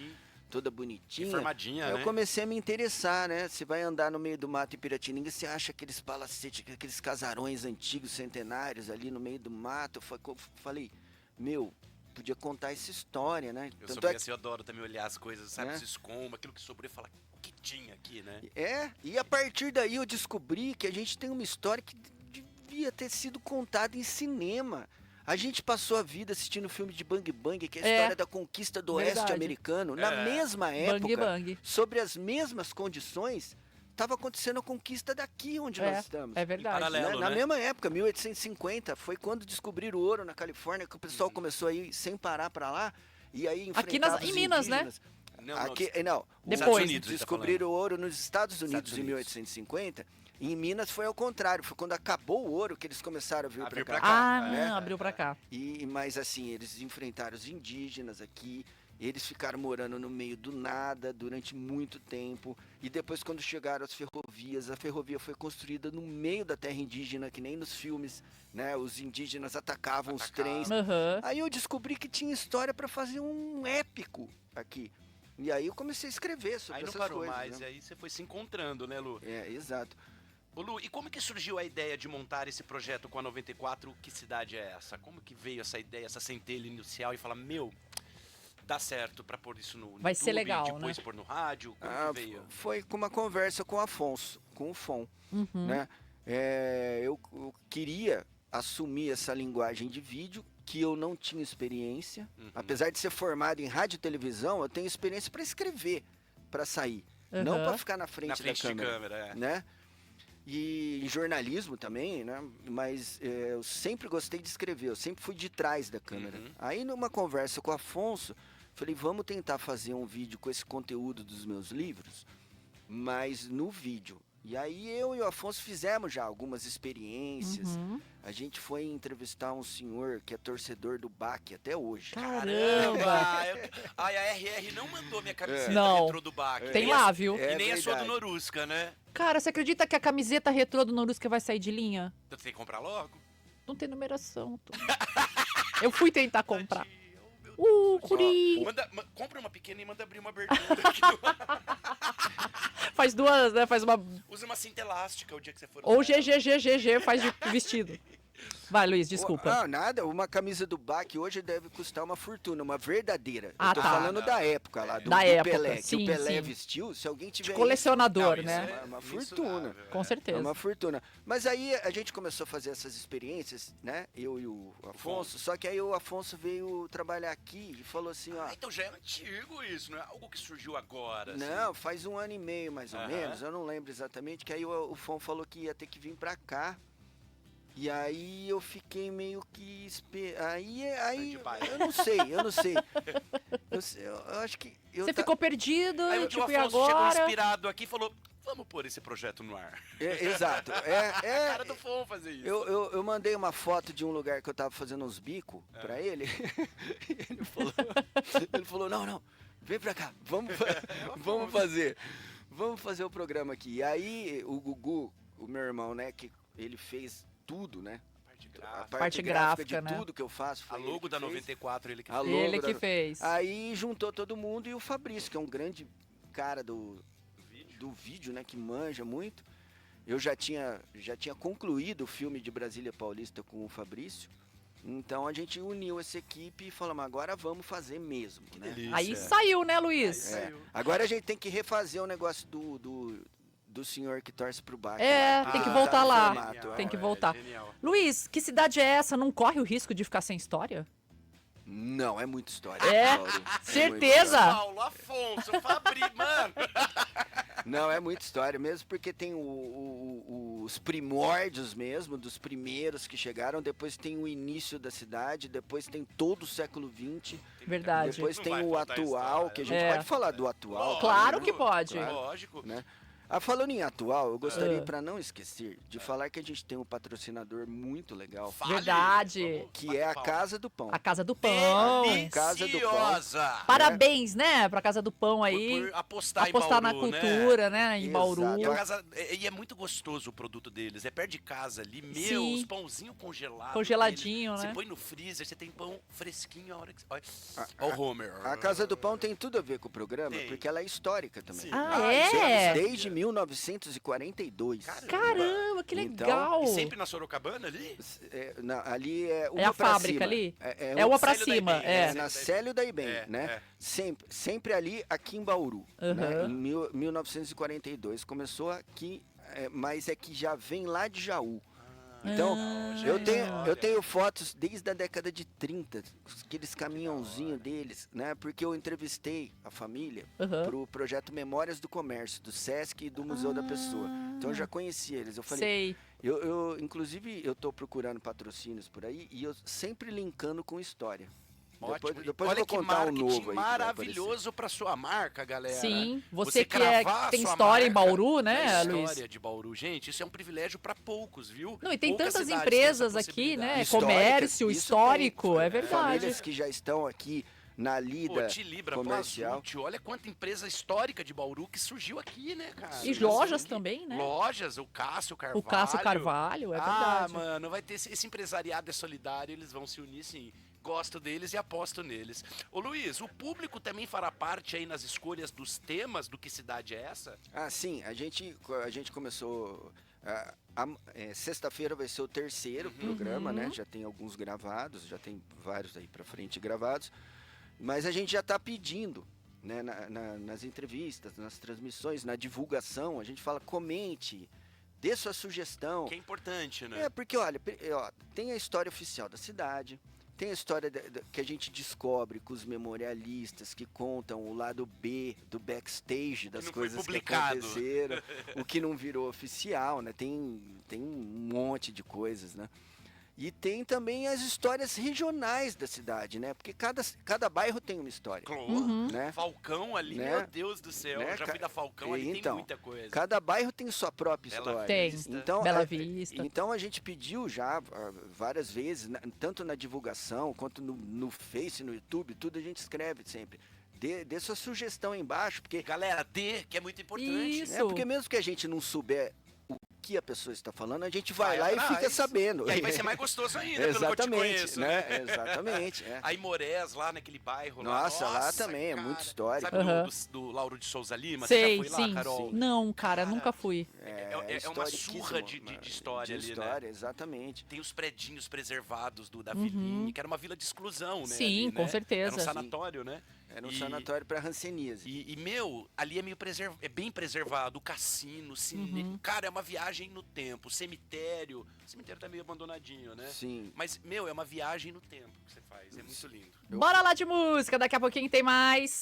Toda bonitinha. Informadinha, Eu né? comecei a me interessar, né? Você vai andar no meio do mato em Piratininga, você acha aqueles palacetes, aqueles casarões antigos, centenários ali no meio do mato. Eu falei, meu, podia contar essa história, né? Eu Tanto sou é assim, eu adoro também olhar as coisas, sabe? É. Os escombros, aquilo que sobrou e falar, o que tinha aqui, né? e a partir daí eu descobri que a gente tem uma história que devia ter sido contada em cinema. A gente passou a vida assistindo filme de Bang Bang, que é a história da conquista do oeste Verdade. americano. Na mesma época, Bang Bang. sobre as mesmas condições, estava acontecendo a conquista daqui onde nós estamos. É verdade. Paralelo, Na né? mesma época, 1850, foi quando descobriram o ouro na Califórnia, que o pessoal começou a ir sem parar para lá, e aí enfrentava em os Minas, né? indígenas. Não, Aqui, não, não, Depois. Estados Unidos, ele tá descobriram o ouro nos Estados Unidos em Unidos. 1850. E em Minas foi ao contrário, foi quando acabou o ouro que eles começaram a vir A para vir cá. pra cá. Ah, né? abriu pra cá. Mas assim, eles enfrentaram os indígenas aqui, eles ficaram morando no meio do nada durante muito tempo. E depois, quando chegaram as ferrovias, a ferrovia foi construída no meio da terra indígena, que nem nos filmes, né? Os indígenas atacavam os trens. Aham. Aí eu descobri que tinha história para fazer um épico aqui. E aí eu comecei a escrever sobre Aí não essas parou coisas. mais, né? e aí você foi se encontrando, né, Lu? Exato. Ô, Lu, e como que surgiu a ideia de montar esse projeto com a 94? Que cidade é essa? Como que veio essa ideia, essa centelha inicial e falar, meu, dá certo pra pôr isso no Vai ser YouTube, legal, depois né? pôr no rádio? Como que veio? Foi com uma conversa com o Afonso, com o Fon, né? Eu queria assumir essa linguagem de vídeo, que eu não tinha experiência. Apesar de ser formado em rádio e televisão, eu tenho experiência para escrever, para sair. Não para ficar na frente, Na frente da câmera. de câmera, Né? E em jornalismo também, né? Mas eu sempre gostei de escrever, eu sempre fui de trás da câmera. Aí numa conversa com o Afonso, falei, vamos tentar fazer um vídeo com esse conteúdo dos meus livros, mas no vídeo. E aí eu e o Afonso fizemos já algumas experiências. A gente foi entrevistar um senhor que é torcedor do BAC até hoje. Caramba! Ai, a RR não mandou minha camiseta Não. retrô do BAC. Tem lá, viu? E nem a sua do verdade. Norusca, né? Cara, você acredita que a camiseta retrô do Norusca vai sair de linha? Então tem que comprar logo? Não tem numeração. Eu fui tentar comprar. Tadinho, oh, meu Curi! Compra uma pequena e manda abrir uma abertura aqui. Faz duas, né? Faz uma... Usa uma cinta elástica o dia que você for Ou usar ela. GGGGG, faz de vestido. Vai, Luiz, desculpa. Nada, uma camisa do BAC hoje deve custar uma fortuna, uma verdadeira. Ah, eu tô tá. falando da época lá, do Da época, Pelé, sim, que o Pelé sim. vestiu, se alguém tiver Colecionador, Não, isso né? é uma mensurável, fortuna. Com isso, certeza. é uma fortuna. Mas aí a gente começou a fazer essas experiências, né? Eu e o Afonso, só que aí o Afonso veio trabalhar aqui e falou assim, ó, Ah, então já é antigo isso, não é algo que surgiu agora. assim. não, faz 1 ano e meio mais ou Aham. menos, eu não lembro exatamente, que aí o Fon falou que ia ter que vir pra cá. E aí eu fiquei meio que aí de baile. eu não sei. Eu acho que Você ficou perdido, Aí o tipo, e Afonso chegou agora? inspirado aqui e falou, vamos pôr esse projeto no ar. Exato. A cara do Fon fazer isso. Eu mandei uma foto de um lugar que eu tava fazendo uns bicos pra ele. Ele falou, não, vem pra cá, vamos fazer o programa aqui. E aí o Gugu, o meu irmão, né, que ele fez tudo, né? A Parte gráfica, de né? tudo que eu faço. A Foi logo ele que da fez. 94, ele que A fez. logo Ele da- que fez. Aí juntou todo mundo e o Fabrício, que é um grande cara do vídeo, né, que manja muito. Eu já tinha concluído o filme de Brasília Paulista com o Fabrício. Então a gente uniu essa equipe e falamos, agora vamos fazer mesmo, né? delícia. Aí saiu, né, Luiz? É. Agora a gente tem que refazer o negócio do senhor que torce pro BAC. É, tem que voltar lá. Formato, Tem que é, voltar. genial. Luiz, que cidade é essa? Não corre o risco de ficar sem história? Não, é muita história. É? Mauro. muita Certeza? história. Paulo, Afonso, Fabri, mano. Não, é muita história mesmo, porque tem os primórdios mesmo, dos primeiros que chegaram, depois tem o início da cidade, depois tem todo o século XX, Verdade. depois Não tem vai o faltar atual, história. que a gente É. pode falar do atual. Claro que pode. Lógico. Né? Falando em atual, eu gostaria, Ah. para não esquecer, de falar que a gente tem um patrocinador muito legal, Fale, Verdade. vamos, que bate é a palma. Casa do Pão. A Casa do Pão. Casa do Pão. Deliciosa. Parabéns, né, pra Casa do Pão aí. Por apostar Apostar em na Bauru, cultura, né, em Exato. Bauru. E, e é muito gostoso o produto deles. É perto de casa ali. Meu, Sim. os pãozinhos congelados. Congeladinho, deles. né? Você põe no freezer, você tem pão fresquinho a hora que você... Olha o Homer. A Casa do Pão tem tudo a ver com o programa, Tem. porque ela é histórica também. Sim. Ah, é? Desde 1942. Caramba, que Então, legal. E sempre na Sorocabana ali? Ali é uma É a pra fábrica cima. ali? É É uma uma pra Célio da cima, Ibem, é. É na Célio da Ibem, É, né? é. Sempre ali aqui em Bauru, né? Aham. Em 1942 começou aqui, mas é que já vem lá de Jaú. Então, legal, eu tenho fotos desde a década de 30, aqueles caminhãozinhos deles, né? Porque eu entrevistei a família pro projeto Memórias do Comércio, do Sesc e do Museu da Pessoa. Então eu já conheci eles. Eu falei, inclusive, eu tô procurando patrocínios por aí e eu sempre linkando com história. Ótimo. Depois Olha eu vou contar um novo aí. Maravilhoso para sua marca, galera. Sim, você que tem sua história em marca Bauru, né, na Luiz? História de Bauru, gente, isso é um privilégio para poucos, viu? Não, e tem Poucas tantas cidades empresas têm essa aqui, né? Históricas, Comércio, isso histórico, tem. é verdade. Famílias que já estão aqui na lida Tilibra, comercial. Plazútil, olha quanta empresa histórica de Bauru que surgiu aqui, né, cara? E lojas também, né? Lojas, o Cássio Carvalho. O Cássio Carvalho, é verdade. Ah, mano, vai ter esse empresariado é solidário, eles vão se unir sim. Gosto deles e aposto neles. Ô Luiz, o público também fará parte aí nas escolhas dos temas do Que Cidade é Essa? Ah, sim, a gente começou... sexta-feira vai ser o terceiro programa, né? Já tem alguns gravados, já tem vários aí pra frente gravados. Mas a gente já está pedindo, né, nas entrevistas, nas transmissões, na divulgação, a gente fala, comente, dê sua sugestão. Que é importante, né? Porque, olha, tem a história oficial da cidade, tem a história que a gente descobre com os memorialistas que contam o lado B do backstage das coisas que aconteceram, o que não virou oficial, né? Tem um monte de coisas, né? E tem também as histórias regionais da cidade, né? Porque cada bairro tem uma história. Né? Falcão ali, né? Meu Deus do céu. Né? Eu já fui da Falcão, ali tem muita coisa. Cada bairro tem sua própria história. Tem. Então, Bela Vista. Então a gente pediu já várias vezes, tanto na divulgação quanto no Face, no YouTube, tudo a gente escreve sempre. Dê sua sugestão aí embaixo, porque... Galera, que é muito importante. Isso. Porque mesmo que a gente não souber o que a pessoa está falando, a gente vai lá atrás. E fica sabendo. E aí vai ser mais gostoso ainda, Exatamente, pelo que eu te conheço, né? Exatamente. Aí Morés, lá naquele bairro lá. Nossa, lá também é muito histórico. Sabe do Lauro de Souza Lima? Sei, Você já foi lá, Carol? Sim. Não, cara, nunca fui. É uma surra de história ali, né? Exatamente. Tem os predinhos preservados da Vilinha, que era uma vila de exclusão, né? Sim, ali, com né? certeza. Era um sanatório, né? Era um sanatório para ranceníase. Ali é meio é bem preservado. O cassino, cinema. Cara, é uma viagem no tempo. Cemitério. O cemitério tá meio abandonadinho, né? Sim. Mas, é uma viagem no tempo que você faz. É muito lindo. Bora lá de música, daqui a pouquinho tem mais.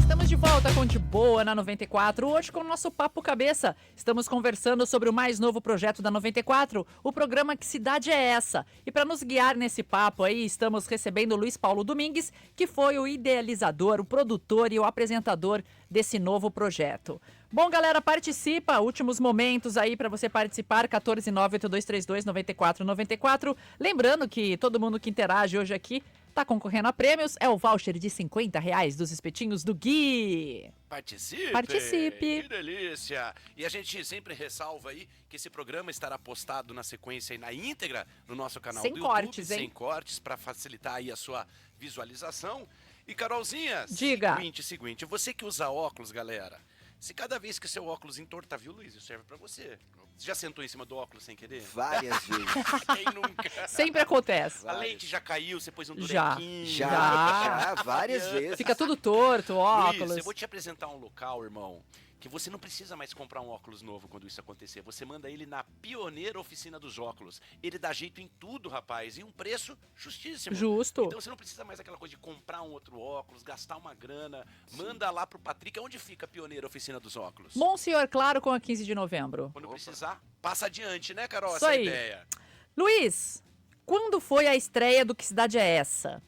Estamos de volta com De Boa na 94, hoje com o nosso Papo Cabeça. Estamos conversando sobre o mais novo projeto da 94, o programa Que Cidade é Essa? E para nos guiar nesse papo aí, estamos recebendo o Luiz Paulo Domingues, que foi o idealizador, o produtor e o apresentador desse novo projeto. Bom, galera, participa, últimos momentos aí para você participar, 14982329494. Lembrando que todo mundo que interage hoje aqui tá concorrendo a prêmios, é o voucher de R$50 dos espetinhos do Gui. Participe! Que delícia! E a gente sempre ressalva aí que esse programa estará postado na sequência e na íntegra no nosso canal do YouTube. Sem cortes, hein? Sem cortes, para facilitar aí a sua visualização. E Carolzinha, diga. Seguinte, você que usa óculos, galera, se cada vez que seu óculos entorta, viu, Luiz, isso serve pra você. Você já sentou em cima do óculos sem querer? Várias vezes. Quem nunca? Sempre acontece. A lente já caiu, você pôs um Já, durequinho. Já, várias vezes. Fica tudo torto, o óculos. Luiz, eu vou te apresentar um local, irmão, que você não precisa mais comprar um óculos novo quando isso acontecer. Você manda ele na Pioneira Oficina dos Óculos. Ele dá jeito em tudo, rapaz, e um preço justíssimo. Justo. Então você não precisa mais aquela coisa de comprar um outro óculos, gastar uma grana. Sim. Manda lá pro Patrick. Onde fica a Pioneira Oficina dos Óculos? Monsenhor Claro, com a 15 de novembro. Quando precisar, passa adiante, né, Carol? Isso aí. Ideia. Luiz, quando foi a estreia do Que Cidade é Essa?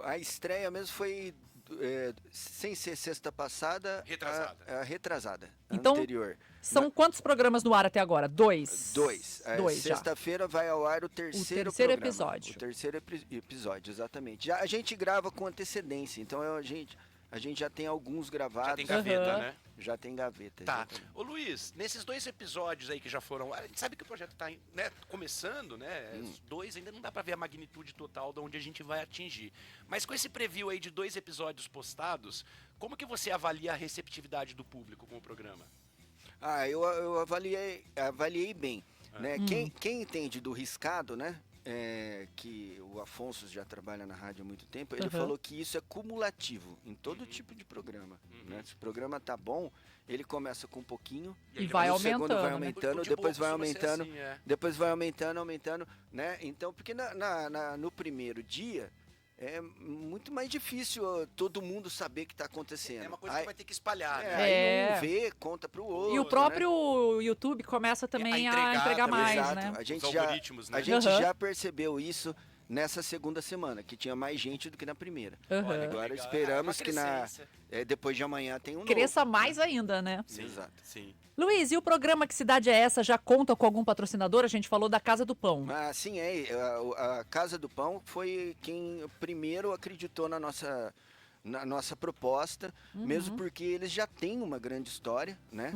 A estreia mesmo foi... sem ser sexta passada, retrasada, então, anterior. São quantos programas no ar até agora? Dois. Sexta-feira vai ao ar o terceiro episódio. O terceiro episódio, exatamente. A gente grava com antecedência, então a gente já tem alguns gravados. Já tem gaveta, né? Já tem gaveta. Tá. Exatamente. Ô Luiz, nesses 2 episódios aí que já foram... A gente sabe que o projeto tá, né, começando, né? Os 2 ainda não dá pra ver a magnitude total de onde a gente vai atingir. Mas com esse preview aí de 2 episódios postados, como que você avalia a receptividade do público com o programa? Eu avaliei bem. Né? Quem entende do riscado, né? que o Afonso já trabalha na rádio há muito tempo, ele falou que isso é cumulativo em todo tipo de programa. Né? Se o programa tá bom, ele começa com um pouquinho e vai aumentando, segundo vai aumentando, depois vai aumentando, assim, depois vai aumentando, né? Então, porque no primeiro dia é muito mais difícil todo mundo saber o que está acontecendo. É uma coisa que vai ter que espalhar, né? Aí um vê, conta pro outro. E o próprio YouTube começa também a entregar mais, exato. né? A gente, né? a gente já percebeu isso nessa segunda semana, que tinha mais gente do que na primeira. Agora esperamos que depois de amanhã tem um cresça novo, mais ainda, né? Sim, exato. Sim. Luiz, e o programa Que Cidade é Essa já conta com algum patrocinador? A gente falou da Casa do Pão. Sim, a Casa do Pão foi quem primeiro acreditou na nossa proposta, mesmo porque eles já têm uma grande história, né?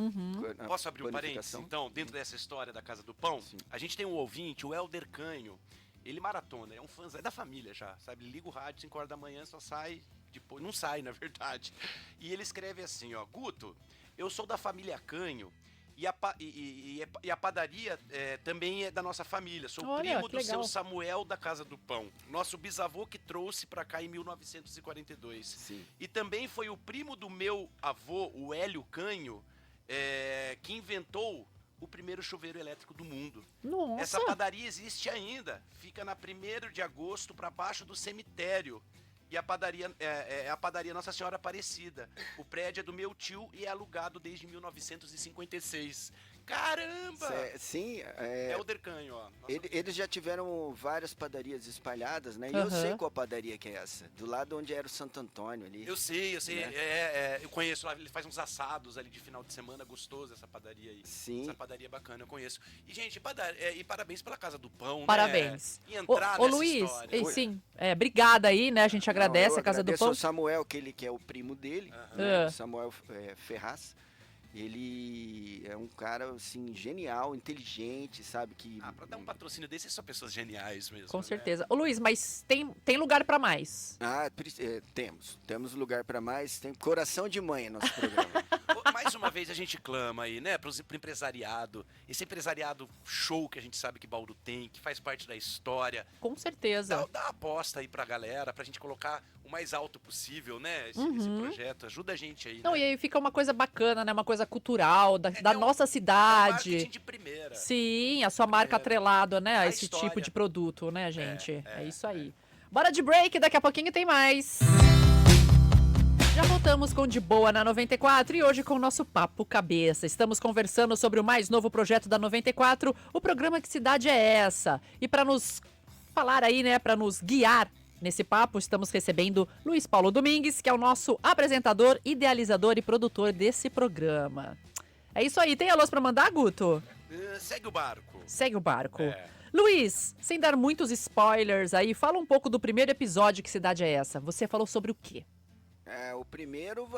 Posso abrir um parênteses, então, dentro dessa história da Casa do Pão? Sim. A gente tem um ouvinte, o Helder Canho, ele maratona, é um fã, é da família já, sabe? Liga o rádio 5 horas da manhã, só sai depois, não sai, na verdade. E ele escreve assim, ó, Guto, eu sou da família Canho e a padaria também é da nossa família. Sou primo do seu Samuel da Casa do Pão. Nosso bisavô que trouxe pra cá em 1942. Sim. E também foi o primo do meu avô, o Hélio Canho, que inventou o primeiro chuveiro elétrico do mundo. Nossa. Essa padaria existe ainda. Fica na 1º de agosto para baixo do cemitério. E a padaria é a padaria Nossa Senhora Aparecida. O prédio é do meu tio e é alugado desde 1956. Caramba! Sim, é o Dercanho, ó. Eles já tiveram várias padarias espalhadas, né? E eu sei qual padaria que é essa. Do lado onde era o Santo Antônio ali. Eu sei. Né? Eu conheço lá, ele faz uns assados ali de final de semana, gostoso essa padaria aí. Sim. Essa padaria é bacana, eu conheço. E, gente, e parabéns pela Casa do Pão, parabéns. Né? E entrar nessa Luiz, história. Sim, obrigada aí, né? A gente agradece a Casa do Pão. O Samuel, que é o primo dele, Samuel Ferraz. Ele é um cara, assim, genial, inteligente, sabe? Pra dar um patrocínio desse, são pessoas geniais mesmo. Com né? certeza. Ô Luiz, mas tem lugar pra mais? Temos lugar pra mais. Tem coração de mãe no nosso programa. Mais uma vez a gente clama aí, né, pro empresariado. Esse empresariado show que a gente sabe que Bauru tem, que faz parte da história. Com certeza. Dá aposta aí pra galera, pra gente colocar o mais alto possível, né, esse projeto. Ajuda a gente aí, Não, né? e aí fica uma coisa bacana, né, uma coisa cultural da nossa cidade. Marketing de primeira. Sim, a sua marca atrelada, né, a esse história. tipo de produto, né, gente? É isso aí. Bora de break, daqui a pouquinho tem mais. Já voltamos com De Boa na 94 e hoje com o nosso Papo Cabeça. Estamos conversando sobre o mais novo projeto da 94, o programa Que Cidade é Essa? E para nos falar aí, né, para nos guiar nesse papo, estamos recebendo Luiz Paulo Domingues, que é o nosso apresentador, idealizador e produtor desse programa. É isso aí, tem alôs para mandar, Guto? Segue o barco. Segue o barco. Luiz, sem dar muitos spoilers aí, fala um pouco do primeiro episódio Que Cidade é Essa? Você falou sobre o quê? O primeiro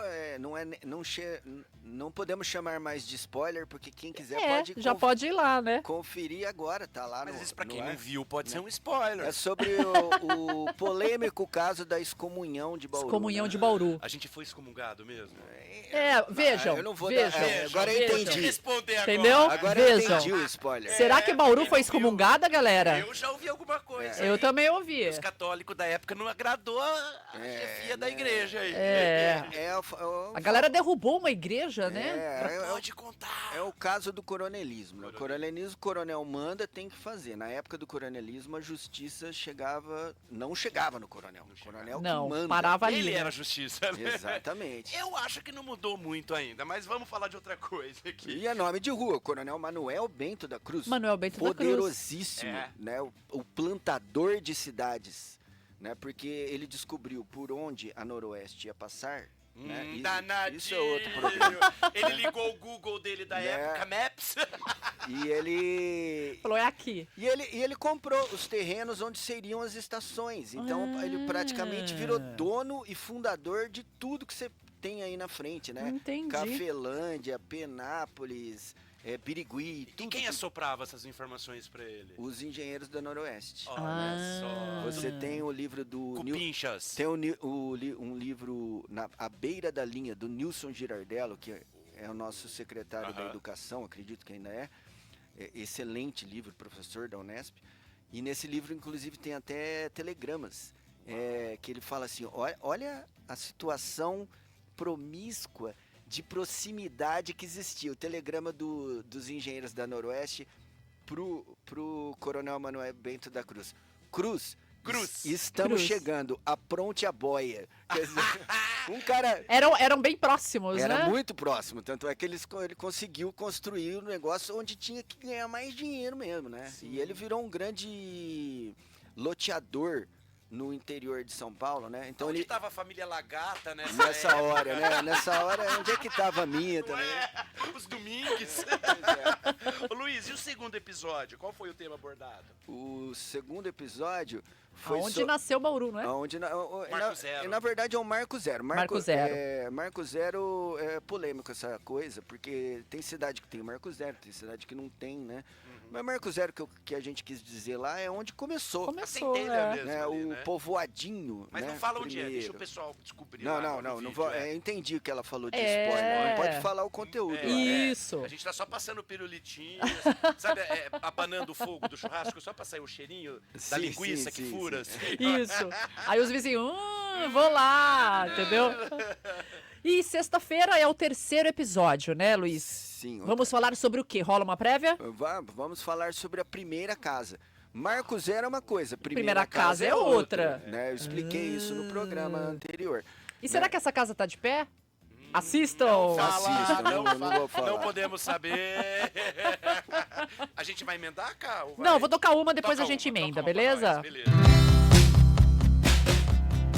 não podemos chamar mais de spoiler, porque quem quiser pode ir lá, né? Conferir agora, tá lá. Mas isso pra quem não viu pode ser um spoiler. É sobre o polêmico caso da excomunhão de Bauru. Excomunhão de Bauru. A gente foi excomungado mesmo? Vejam. Eu não vou vejam, agora eu entendi. Responder agora. Entendeu? Agora eu Vejam. entendi o spoiler. Será que Bauru foi excomungada, galera? Eu já ouvi alguma coisa. Eu também ouvi. Os católicos da época não agradou a chefia da igreja aí. A galera derrubou uma igreja, né? Pode contar. É o caso do coronelismo. Né? O coronelismo, o coronel manda, tem que fazer. Na época do coronelismo, a justiça não chegava no coronel. O coronel que manda. Parava ali. Ele era a justiça, né? Exatamente. Eu acho que não mudou muito ainda, mas vamos falar de outra coisa aqui. E é nome de rua, o coronel Manuel Bento da Cruz. Manuel Bento da Cruz. Poderosíssimo, né? O plantador de cidades, né? Porque ele descobriu por onde a Noroeste ia passar. Né? Danadinho. Isso é outro problema. Ele ligou o Google dele da época, Maps. E ele... Falou, é aqui. E ele comprou os terrenos onde seriam as estações. Então, ele praticamente virou dono e fundador de tudo que você tem aí na frente, né? Entendi. Cafelândia, Penápolis... Birigui, tudo. E quem assoprava essas informações pra ele? Os engenheiros da Noroeste. Olha só. Você tem o livro do... Cupinchas. Tem um livro à beira da linha do Nilson Girardello, que é o nosso secretário da Educação, acredito que ainda é. Excelente livro, professor da Unesp. E nesse livro, inclusive, tem até telegramas, que ele fala assim, olha a situação promíscua de proximidade que existia. O telegrama dos engenheiros da Noroeste pro Coronel Manuel Bento da Cruz. Cruz. Estamos chegando, apronte a boia. Quer dizer, um cara... Eram bem próximos, né? Era muito próximo, tanto é que ele conseguiu construir um negócio onde tinha que ganhar mais dinheiro mesmo, né? Sim. E ele virou um grande loteador no interior de São Paulo, né? Então onde ele estava a família Lagata nessa hora, né? Nessa hora, onde é que estava a minha também? Os Domingues. Ô, Luiz, e o segundo episódio? Qual foi o tema abordado? O segundo episódio foi onde nasceu Bauru, não é? Marco Zero. Na verdade é o Marco Zero. Marco Zero. Marco Zero é polêmico essa coisa, porque tem cidade que tem Marco Zero, tem cidade que não tem, né? Mas Marco Zero que a gente quis dizer lá é onde começou. Começou, né? Mesmo ali, o povoadinho. Mas né? não fala onde primeiro. é, deixa o pessoal descobrir. Não vou, eu entendi o que ela falou de spoiler. Não pode falar o conteúdo. Isso. A gente tá só passando o pirulitinho, sabe, abanando o fogo do churrasco, só pra sair o cheirinho da linguiça que fura. Assim. Isso. Aí os vizinhos, vou lá, entendeu? E sexta-feira é o terceiro episódio, né, Luiz? Sim. Vamos falar sobre o quê? Rola uma prévia? Vamos falar sobre a primeira casa. Marco Zero é uma coisa, primeira casa é outra. Né? Eu expliquei isso no programa anterior. E será que essa casa tá de pé? Assistam! Não vou falar. Não podemos saber. A gente vai emendar, cá? Não, vou tocar uma, depois a gente emenda, beleza? Beleza.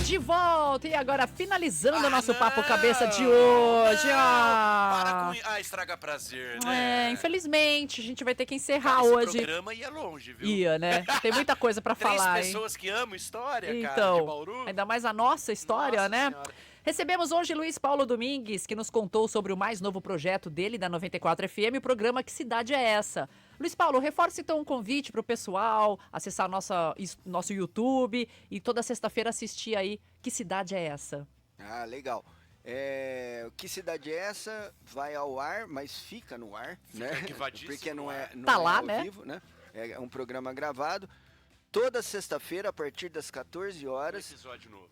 De volta! E agora finalizando o nosso Papo Cabeça de hoje. Para com... estraga prazer, né? Infelizmente, a gente vai ter que encerrar esse hoje. Esse programa ia longe, viu? Ia, né? Tem muita coisa pra falar, Três pessoas que amam história, então, cara, de Bauru. Ainda mais a nossa história, Nossa né? Senhora. Recebemos hoje Luiz Paulo Domingues, que nos contou sobre o mais novo projeto dele, da 94 FM, o programa Que Cidade é Essa? Luiz Paulo, reforce então um convite para o pessoal acessar nosso YouTube e toda sexta-feira assistir aí Que Cidade é Essa? Ah, legal. Que Cidade é Essa? Vai ao ar, mas fica no ar, né? Porque não é lá, ao né? vivo, né? É um programa gravado. Toda sexta-feira, a partir das 14 horas.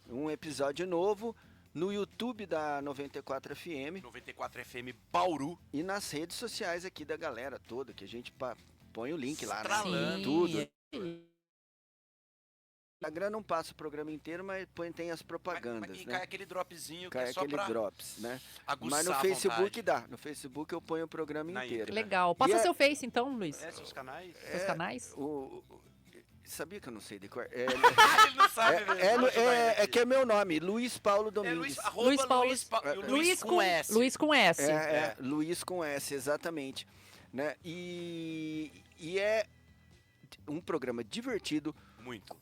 Um episódio novo. No YouTube da 94 FM. 94 FM Bauru. E nas redes sociais aqui da galera toda, que a gente põe o link lá, né? Tudo. O Instagram não passa o programa inteiro, mas tem as propagandas, e né? cai aquele dropzinho cai que é só aquele pra drops, né? aguçar mas no Facebook dá. No Facebook eu ponho o programa inteiro. Legal. Passa seu Face então, Luiz. Seus canais. Seus canais? Sabia que eu não sei decorar? Ele não sabe mesmo. É que é meu nome, Luiz Paulo Domingues. Luiz com S. Luiz com S. Luiz com S, exatamente. Né? E é um programa divertido. Muito.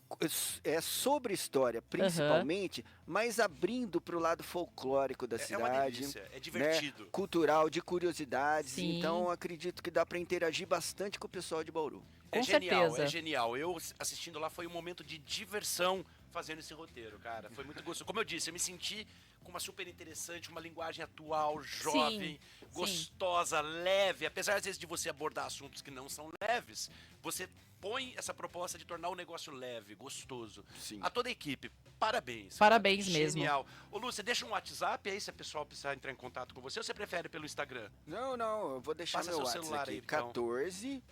É sobre história, principalmente, mas abrindo para o lado folclórico da cidade. É uma delícia, é divertido. Né? Cultural, de curiosidades. Sim. Então, acredito que dá para interagir bastante com o pessoal de Bauru. Com certeza. É genial. Eu assistindo lá foi um momento de diversão fazendo esse roteiro, cara. Foi muito gostoso. Como eu disse, eu me senti com uma super interessante, uma linguagem atual, jovem, gostosa, leve. Apesar, às vezes, de você abordar assuntos que não são leves, você põe essa proposta de tornar o negócio leve, gostoso. Sim. A toda a equipe, parabéns. Parabéns mesmo. Genial. Ô, Lúcia, deixa um WhatsApp aí se a pessoa precisar entrar em contato com você, ou você prefere pelo Instagram? Não, eu vou deixar Passa meu seu WhatsApp celular aqui. aí, então. 14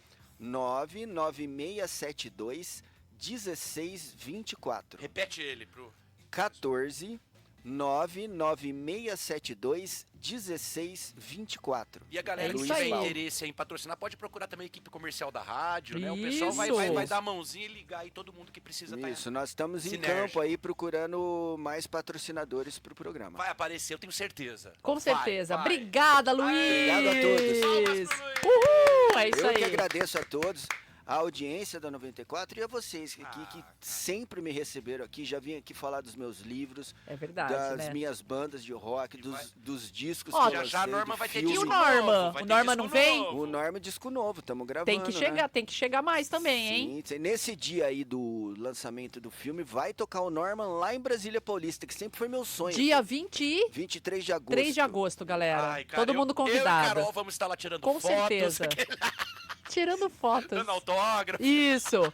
99672 1624. Repete ele pro... 14 99672 1624. E a galera que tiver interesse em patrocinar, pode procurar também a equipe comercial da rádio, né? O pessoal vai dar a mãozinha e ligar aí todo mundo que precisa. Isso, nós estamos em campo aí procurando mais patrocinadores pro programa. Vai aparecer, eu tenho certeza. Com certeza. Obrigada, Luiz! Obrigado a todos. Uhul! É isso aí. Eu que agradeço a todos. A audiência da 94 e a vocês aqui que sempre me receberam aqui, já vim aqui falar dos meus livros, das minhas bandas de rock, dos discos que eu lancei, já a Norma vai ter disco novo. O Norma não vem? O Norma é disco novo, estamos gravando. Tem que chegar mais também, hein? Sim, nesse dia aí do lançamento do filme, vai tocar o Norman lá em Brasília Paulista, que sempre foi meu sonho. Dia 23 de agosto. 3 de agosto, galera. Ai, cara, todo mundo convidado. Eu e Carol vamos estar lá tirando fotos. Com certeza. Tirando fotos. Dando autógrafo. Isso.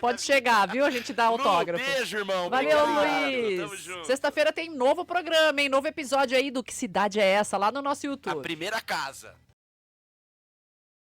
Pode chegar, viu? A gente dá autógrafo. Beijo, irmão. Valeu, Obrigado. Luiz. Tamo junto. Sexta-feira tem novo programa, hein? Novo episódio aí do Que Cidade é Essa? Lá no nosso A YouTube. primeira casa.